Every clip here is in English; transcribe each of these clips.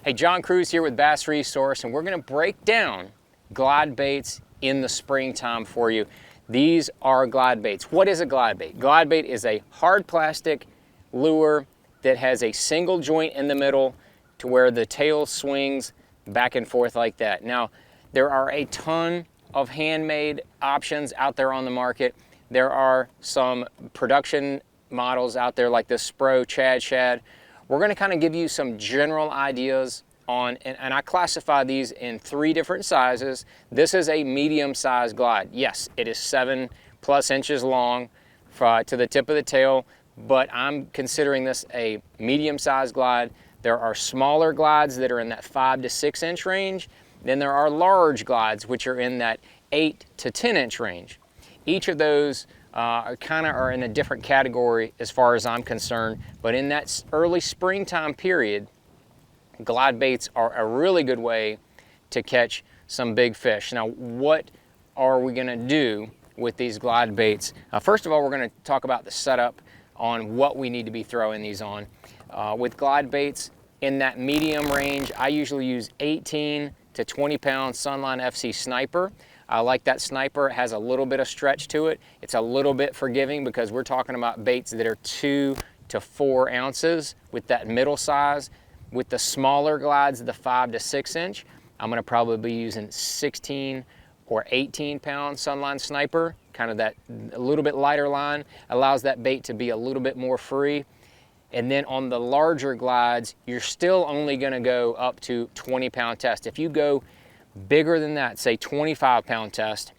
Hey, John Cruz here with Bassresource, and we're going to break down glide baits in the springtime for you. These are glide baits. What is a glide bait? Glide bait is a hard plastic lure that has a single joint in the middle to where the tail swings back and forth like that. Now, there are a ton of handmade options out there on the market. There are some production models out there like this Spro Chad Shad. We're going to kind of give you some general ideas on, and I classify these in 3 different sizes. This is a medium-sized glide. Yes, it is 7+ inches long to the tip of the tail, but I'm considering this a medium-sized glide. There are smaller glides that are in that 5 to 6 inch range. Then there are large glides, which are in that 8 to 10 inch range. Each of those are in a different category as far as I'm concerned, but in that early springtime period, glide baits are a really good way to catch some big fish. Now, what are we going to do with these glide baits? First of all, we're going to talk about the setup on what we need to be throwing these on. With glide baits in that medium range, I usually use 18 to 20 pound Sunline FC Sniper. I like that Sniper. It has a little bit of stretch to it. It's a little bit forgiving because we're talking about baits that are 2 to 4 ounces with that middle size. With the smaller glides, the 5 to 6 inch, I'm going to probably be using 16 or 18 pound Sunline Sniper. Kind of that a little bit lighter line allows that bait to be a little bit more free. And then on the larger glides, you're still only going to go up to 20 pound test. If you go bigger than that, say 25 pound test,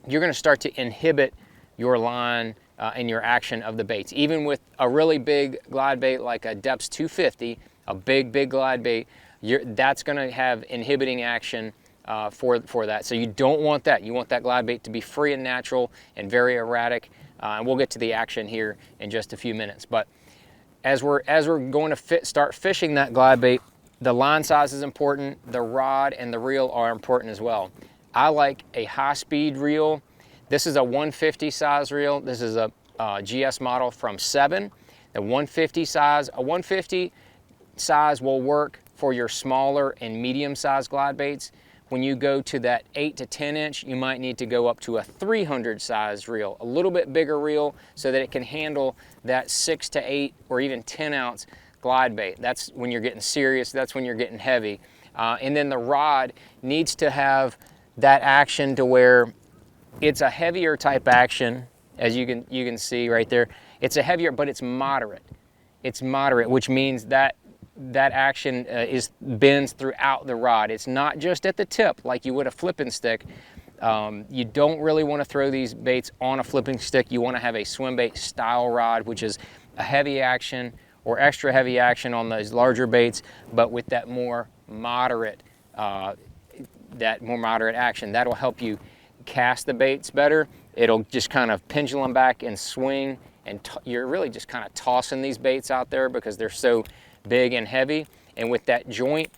you're going to start to inhibit your line and your action of the baits. Even with a really big glide bait like a Depths 250, a big glide bait, that's going to have inhibiting action for that. So you don't want that. You want that glide bait to be free and natural and very erratic. And we'll get to the action here in just a few minutes. But as we're going to start fishing that glide bait, the line size is important. The rod and the reel are important as well. I like a high-speed reel. This is a 150 size reel. This is a GS model from 7. The 150 size. A 150 size will work for your smaller and medium-sized glide baits. When you go to that 8 to 10 inch, you might need to go up to a 300 size reel, a little bit bigger reel so that it can handle that 6 to 8 or even 10 ounce glide bait. That's when you're getting serious, that's when you're getting heavy. And then the rod needs to have that action to where it's a heavier type action, as you can see right there. It's a heavier, but it's moderate. It's moderate, which means that action bends throughout the rod. It's not just at the tip like you would a flipping stick. You don't really want to throw these baits on a flipping stick. You want to have a swim bait style rod, which is a heavy action or extra heavy action on those larger baits, but with that more moderate action. That'll help you cast the baits better. It'll just kind of pendulum back and swing, and you're really just kind of tossing these baits out there because they're so big and heavy. And with that joint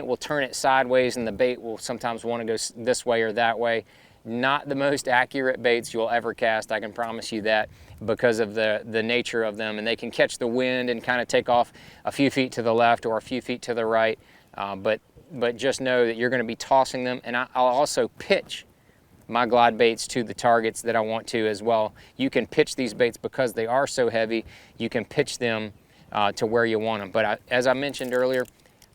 will turn it sideways, and the bait will sometimes want to go this way or that way. Not the most accurate baits you'll ever cast, I can promise you that, because of the nature of them. And they can catch the wind and kind of take off a few feet to the left or a few feet to the right. But just know that you're going to be tossing them. And I'll also pitch my glide baits to the targets that I want to as well. You can pitch these baits because they are so heavy. You can pitch them to where you want them. But as I mentioned earlier,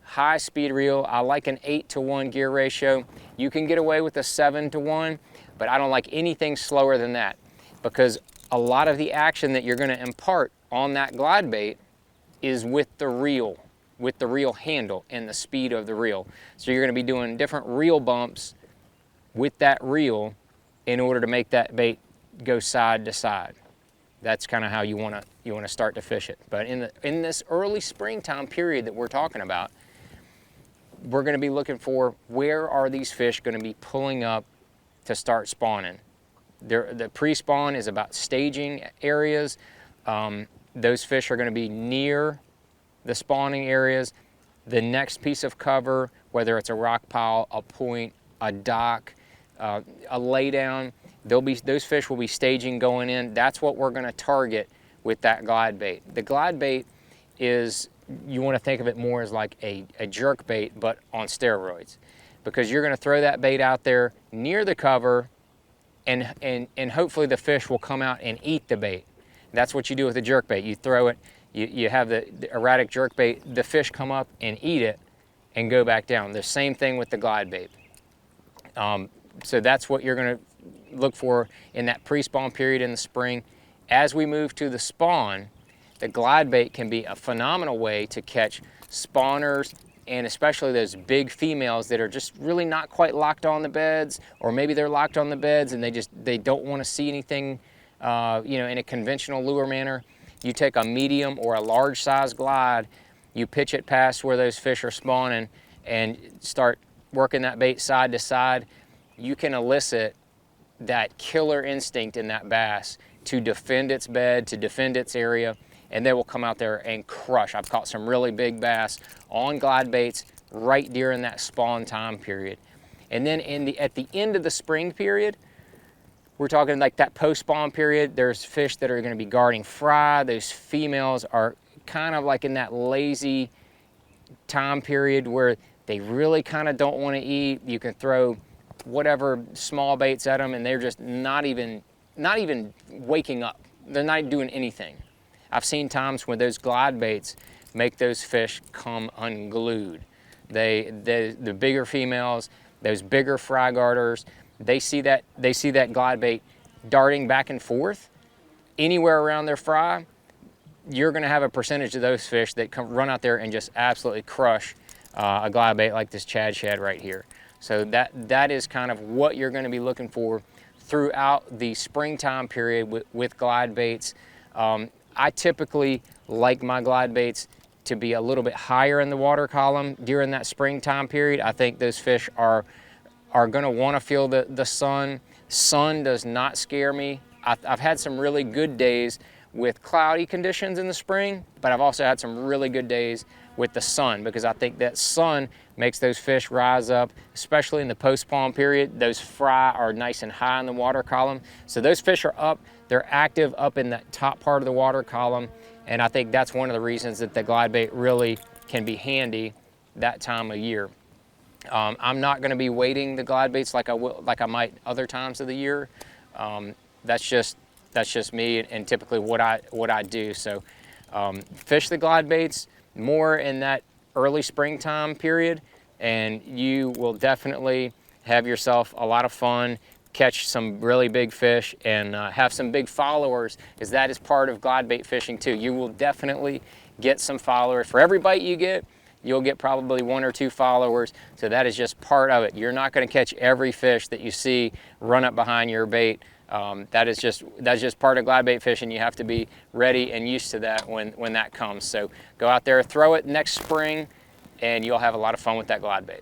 high speed reel, I like an 8 to 1 gear ratio. You can get away with a 7 to 1, but I don't like anything slower than that, because a lot of the action that you're going to impart on that glide bait is with the reel handle and the speed of the reel. So you're going to be doing different reel bumps with that reel in order to make that bait go side to side. That's kind of how you want to start to fish it. But in this early springtime period that we're talking about, we're going to be looking for where are these fish going to be pulling up to start spawning. The pre-spawn is about staging areas. Those fish are going to be near the spawning areas. The next piece of cover, whether it's a rock pile, a point, a dock, a laydown, those fish will be staging going in. That's what we're going to target with that glide bait. The glide bait is you want to think of it more as like a jerk bait, but on steroids, because you're going to throw that bait out there near the cover, and hopefully the fish will come out and eat the bait. That's what you do with a jerk bait. You throw it, you have the erratic jerk bait, the fish come up and eat it and go back down. The same thing with the glide bait. So that's what you're going to look for in that pre-spawn period in the spring. As we move to the spawn, the glide bait can be a phenomenal way to catch spawners, and especially those big females that are just really not quite locked on the beds, or maybe they're locked on the beds and they don't want to see anything, you know, in a conventional lure manner. You take a medium or a large size glide, you pitch it past where those fish are spawning and start working that bait side to side. You can elicit that killer instinct in that bass to defend its bed, to defend its area, and they will come out there and crush. I've caught some really big bass on glide baits right during that spawn time period. And then at the end of the spring period, we're talking like that post-spawn period, there's fish that are going to be guarding fry. Those females are kind of like in that lazy time period where they really kind of don't want to eat. You can throw whatever small baits at them and they're just not even waking up. They're not doing anything. I've seen times when those glide baits make those fish come unglued. The bigger females, those bigger fry garters, they see that glide bait darting back and forth anywhere around their fry. You're going to have a percentage of those fish that run out there and just absolutely crush a glide bait like this Chad shad right here. So that is kind of what you're going to be looking for throughout the springtime period with glide baits. I typically like my glide baits to be a little bit higher in the water column during that springtime period. I think those fish are going to want to feel the sun. Sun does not scare me. I've had some really good days with cloudy conditions in the spring, but I've also had some really good days with the sun, because I think that sun makes those fish rise up, especially in the post-spawn period. Those fry are nice and high in the water column. So those fish are up, they're active up in that top part of the water column, and I think that's one of the reasons that the glide bait really can be handy that time of year. I'm not going to be weighting the glide baits like I might other times of the year. That's just me and typically what I do. So fish the glide baits more in that early springtime period, and you will definitely have yourself a lot of fun, catch some really big fish, and have some big followers, because that is part of glide bait fishing too. You will definitely get some followers. For every bite you get, you'll get probably 1 or 2 followers. So that is just part of it. You're not going to catch every fish that you see run up behind your bait. That's just part of glide bait fishing. You have to be ready and used to that when that comes. So go out there, throw it next spring, and you'll have a lot of fun with that glide bait.